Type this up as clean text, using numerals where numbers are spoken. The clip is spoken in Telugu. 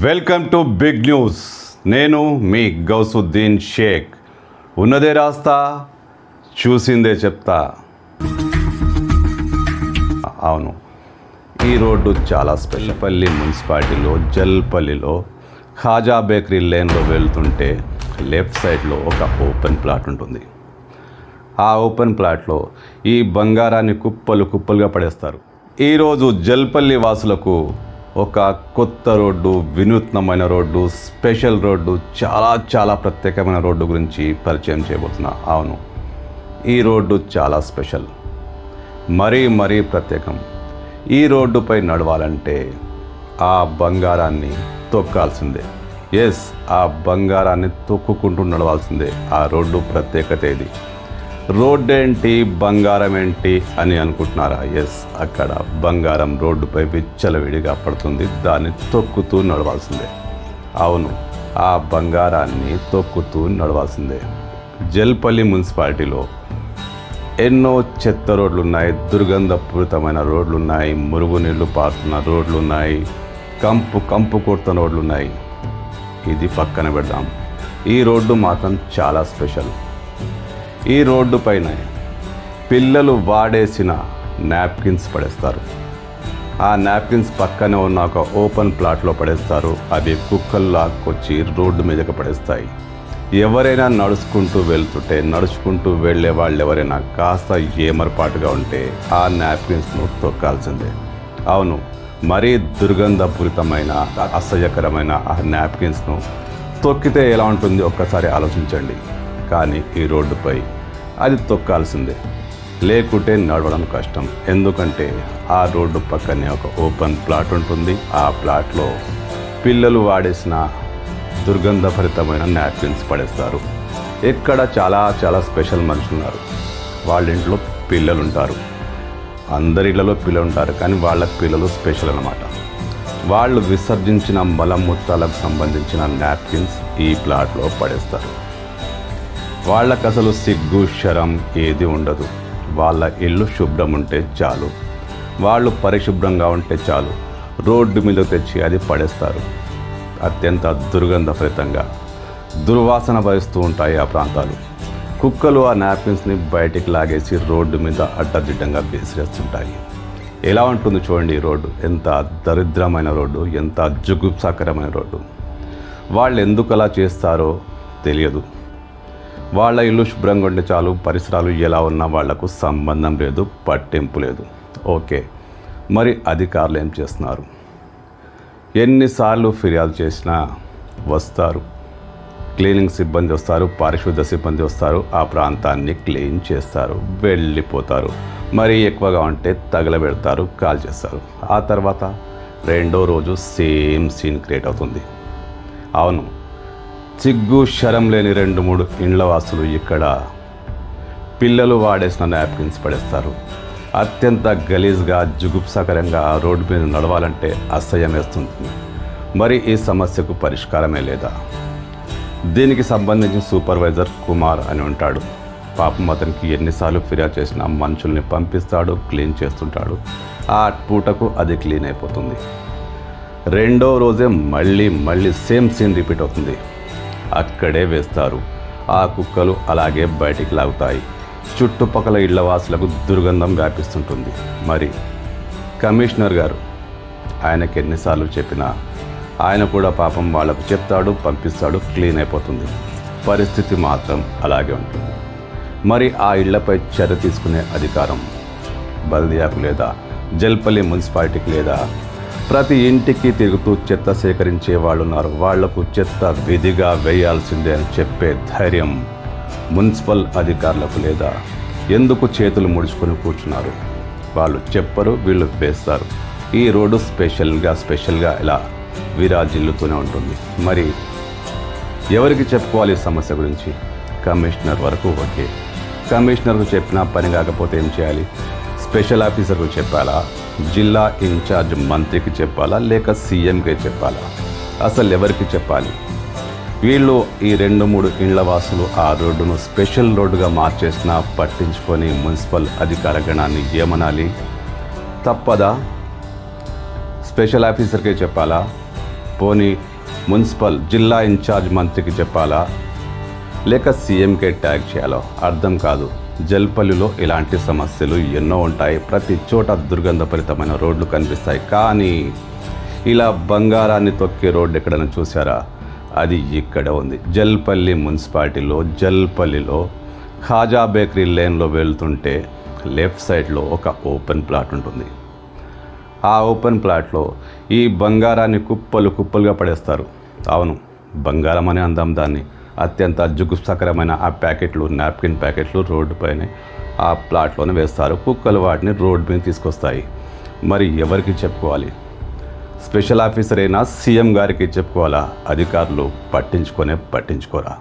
Welcome to big news. నేను మీ గౌసుద్దీన్ షేక్. ఉన్నదే రాస్తా, చూసిందే చెప్తా. అవును, ఈ రోడ్డు చాలా స్పెషల్. పల్లి మున్సిపాలిటీలో జల్పల్లిలో ఖాజా బేకరీ లేన్లో వెళ్తుంటే లెఫ్ట్ సైడ్లో ఒక ఓపెన్ ప్లాట్ ఉంటుంది. ఆ ఓపెన్ ప్లాట్లో ఈ బంగారాన్ని కుప్పలు కుప్పలుగా పడేస్తారు. ఈరోజు జల్పల్లి వాసులకు ఒక కొత్త రోడ్డు, వినూత్నమైన రోడ్డు, స్పెషల్ రోడ్డు, చాలా ప్రత్యేకమైన రోడ్డు గురించి పరిచయం చేయబోతున్నా. అవును, ఈ రోడ్డు చాలా స్పెషల్, మరీ ప్రత్యేకం. ఈ రోడ్డుపై నడవాలంటే ఆ బంగారాన్ని తొక్కాల్సిందే. ఎస్, ఆ బంగారాన్ని తొక్కుకుంటూ నడవాల్సిందే. ఆ రోడ్డు ప్రత్యేకత ఇది. రోడ్డు ఏంటి, బంగారం ఏంటి అని అనుకుంటున్నారా? ఎస్, అక్కడ బంగారం రోడ్డుపై విచ్చలవిడిగా పడుతుంది. దాన్ని తొక్కుతూ నడవాల్సిందే. అవును, ఆ బంగారాన్ని తొక్కుతూ నడవాల్సిందే. జల్పల్లి మున్సిపాలిటీలో ఎన్నో చెత్త రోడ్లు ఉన్నాయి, దుర్గంధపూరితమైన రోడ్లు ఉన్నాయి, మురుగునీళ్ళు పారుతున్న రోడ్లు ఉన్నాయి, కంపు కొడుతున్న రోడ్లు ఉన్నాయి. ఇది పక్కన పెడదాం. ఈ రోడ్డు మాత్రం చాలా స్పెషల్. ఈ రోడ్డు పైన పిల్లలు వాడేసిన నాప్కిన్స్ పడేస్తారు. ఆ నాప్కిన్స్ పక్కనే ఉన్న ఒక ఓపెన్ ప్లాట్లో పడేస్తారు. అవి కుక్కలు లాక్కొచ్చి రోడ్డు మీదకి పడేస్తాయి. ఎవరైనా నడుచుకుంటూ వెళ్ళే వాళ్ళు ఎవరైనా కాస్త ఏమరపాటుగా ఉంటే ఆ నాప్కిన్స్ను తొక్కాల్సిందే. అవును, మరీ దుర్గంధపూరితమైన అసహ్యకరమైన ఆ నాప్కిన్స్ను తొక్కితే ఎలా ఉంటుంది ఒక్కసారి ఆలోచించండి. కానీ ఈ రోడ్డుపై అది తొక్కాల్సిందే, లేకుంటే నడవడం కష్టం. ఎందుకంటే ఆ రోడ్డు పక్కనే ఒక ఓపెన్ ప్లాట్ ఉంటుంది. ఆ ప్లాట్లో పిల్లలు వాడేసిన దుర్గంధభరితమైన నాప్కిన్స్ పడేస్తారు. ఇక్కడ చాలా స్పెషల్ మనుషులు ఉన్నారు. వాళ్ళ ఇంట్లో పిల్లలు ఉంటారు. అందరి ఇళ్లలో పిల్లలు ఉంటారు, కానీ వాళ్ళ పిల్లలు స్పెషల్ అన్నమాట. వాళ్ళు విసర్జించిన మలమూత్రాలకు సంబంధించిన నాప్కిన్స్ ఈ ప్లాట్లో పడేస్తారు. వాళ్ళకు అసలు సిగ్గు శరం ఏది ఉండదు. వాళ్ళ ఇల్లు శుభ్రం ఉంటే చాలు, వాళ్ళు పరిశుభ్రంగా ఉంటే చాలు, రోడ్డు మీద తెచ్చి అది పడేస్తారు. అత్యంత దుర్గంధభరితంగా దుర్వాసన భరిస్తూ ఉంటాయి ఆ ప్రాంతాలు. కుక్కలు ఆ నాప్కిన్స్ని బయటికి లాగేసి రోడ్డు మీద అడ్డదిడ్డంగా విసిరేస్తుంటాయి. ఎలా ఉంటుంది చూడండి ఈ రోడ్డు. ఎంత దరిద్రమైన రోడ్డు, ఎంత జుగుప్సాకరమైన రోడ్డు. వాళ్ళు ఎందుకు అలా చేస్తారో తెలియదు. వాళ్ళ ఇల్లు శుభ్రంగా ఉంటే చాలు, పరిసరాలు ఎలా ఉన్నా వాళ్లకు సంబంధం లేదు, పట్టింపు లేదు. ఓకే, మరి అధికారులు ఏం చేస్తున్నారు? ఎన్నిసార్లు ఫిర్యాదు చేసినా వస్తారు, క్లీనింగ్ సిబ్బంది వస్తారు, పారిశుద్ధ సిబ్బంది వస్తారు, ఆ ప్రాంతాన్ని క్లీన్ చేస్తారు, వెళ్ళిపోతారు. మరీ ఎక్కువగా ఉంటే తగలబెడతారు, కాల్ చేస్తారు. ఆ తర్వాత రెండో రోజు సేమ్ సీన్ క్రియేట్ అవుతుంది. అవును, సిగ్గు శరం లేని 2-3 ఇండ్ల వాసులు ఇక్కడ పిల్లలు వాడేసిన నాప్కిన్స్ పడేస్తారు. అత్యంత గలీజ్గా జుగుప్సాకరంగా రోడ్డు మీద నడవాలంటే అసహ్యం వేస్తుంది. మరి ఈ సమస్యకు పరిష్కారమే లేదా? దీనికి సంబంధించిన సూపర్వైజర్ కుమార్ అని ఉంటాడు. పాపం అతనికి ఎన్నిసార్లు ఫిర్యాదు చేసినా మనుషుల్ని పంపిస్తాడు, క్లీన్ చేస్తుంటాడు. ఆ పూటకు అది క్లీన్ అయిపోతుంది. రెండో రోజే మళ్ళీ సేమ్ సీన్ రిపీట్ అవుతుంది. అక్కడే వేస్తారు. ఆ కుక్కలు అలాగే బయటికి లాగుతాయి. చుట్టుపక్కల ఇళ్ల వాసులకు దుర్గంధం వ్యాపిస్తుంటుంది. మరి కమిషనర్ గారు, ఆయనకి ఎన్నిసార్లు చెప్పినా ఆయన కూడా పాపం వాళ్ళకు చెప్తాడు, పంపిస్తాడు, క్లీన్ అయిపోతుంది. పరిస్థితి మాత్రం అలాగే ఉంటుంది. మరి ఆ ఇళ్లపై చర్య తీసుకునే అధికారం బల్దియాకు లేదా, జల్పల్లి మున్సిపాలిటీకి లేదా? ప్రతి ఇంటికి తిరుగుతూ చెత్త సేకరించే వాళ్ళు ఉన్నారు. వాళ్లకు చెత్త విధిగా వేయాల్సిందే అని చెప్పే ధైర్యం మున్సిపల్ అధికారులకు లేదా? ఎందుకు చేతులు ముడుచుకొని కూర్చున్నారు? వాళ్ళు చెప్పరు, వీళ్ళు వేస్తారు. ఈ రోడ్డు స్పెషల్గా ఇలా విరాజిల్లుతూనే ఉంటుంది. మరి ఎవరికి చెప్పుకోవాలి ఈ సమస్య గురించి? కమిషనర్ వరకు ఓకే. కమిషనర్కు చెప్పినా పని కాకపోతే ఏం చేయాలి? స్పెషల్ ఆఫీసర్కు చెప్పాలా? జిల్లా ఇన్ఛార్జ్ మంత్రికి చెప్పాలా? లేక సీఎంకే చెప్పాలా? అసలు ఎవరికి చెప్పాలి? వీళ్ళు ఈ 2-3 ఇండ్ల వాసులు ఆ రోడ్డును స్పెషల్ రోడ్డుగా మార్చేసినా పట్టించుకొని మున్సిపల్ అధికార గణాన్ని ఏమనాలి? తప్పదా? స్పెషల్ ఆఫీసర్కే చెప్పాలా? పోనీ మున్సిపల్ జిల్లా ఇన్ఛార్జ్ మంత్రికి చెప్పాలా లేక సీఎంకే ట్యాగ్ చేయాలో అర్థం కాదు. జల్పల్లిలో ఇలాంటి సమస్యలు ఎన్నో ఉంటాయి. ప్రతి చోట దుర్గంధభరితమైన రోడ్లు కనిపిస్తాయి. కానీ ఇలా బంగారాన్ని తొక్కే రోడ్డు ఎక్కడైనా చూసారా? అది ఇక్కడ ఉంది. జల్పల్లి మున్సిపాలిటీలో జల్పల్లిలో ఖాజా బేకరీ లేన్లో వెళ్తుంటే లెఫ్ట్ సైడ్లో ఒక ఓపెన్ ప్లాట్ ఉంటుంది. ఆ ఓపెన్ ప్లాట్లో ఈ బంగారాన్ని కుప్పలు కుప్పలుగా పడేస్తారు. అవును, బంగారం అనే అందాం దాన్ని. అత్యంత జుగుప్సకరమైన ఆ ప్యాకెట్లు, నాప్కిన్ ప్యాకెట్లు రోడ్డుపైనే ఆ ప్లాట్లోనే వేస్తారు. కుక్కలు వాటిని రోడ్డు మీద తీసుకొస్తాయి. మరి ఎవరికి చెప్పుకోవాలి? స్పెషల్ ఆఫీసర్ అయినా సీఎం గారికి చెప్పుకోవాలా? అధికారులు పట్టించుకోరా.